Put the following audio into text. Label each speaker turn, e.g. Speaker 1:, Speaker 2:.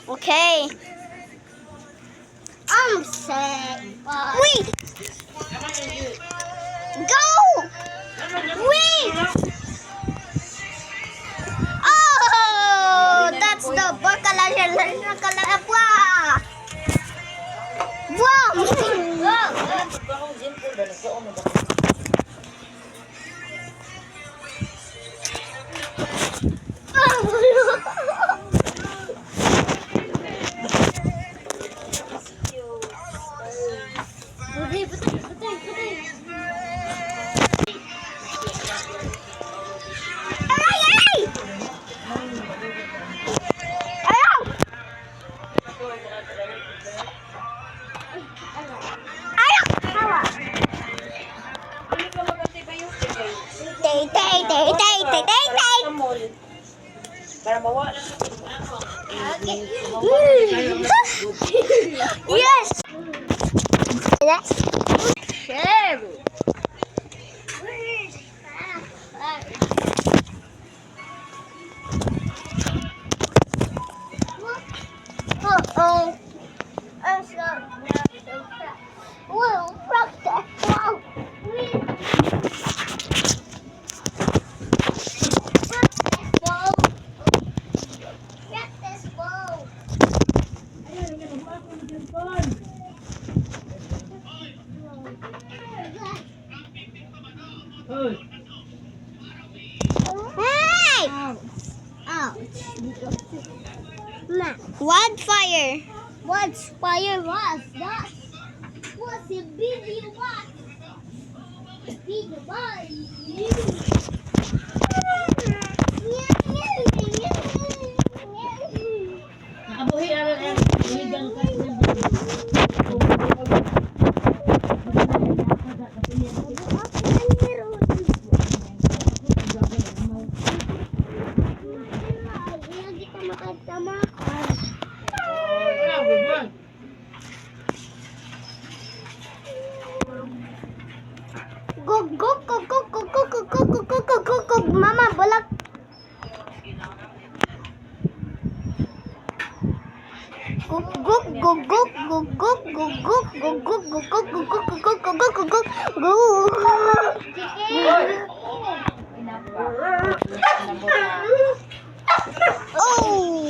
Speaker 1: Okay. I'm set. Wait. Go. Wait. Oh, that's the bacalayan.
Speaker 2: Para mawala.
Speaker 1: Yes. Yes. Share. Uh-oh. Well, hey! Wildfire. Wildfire was that? Was a video what? Video
Speaker 2: Nakabuhi na rin. Buhigang ka niya.
Speaker 1: Mama, balak. Oh.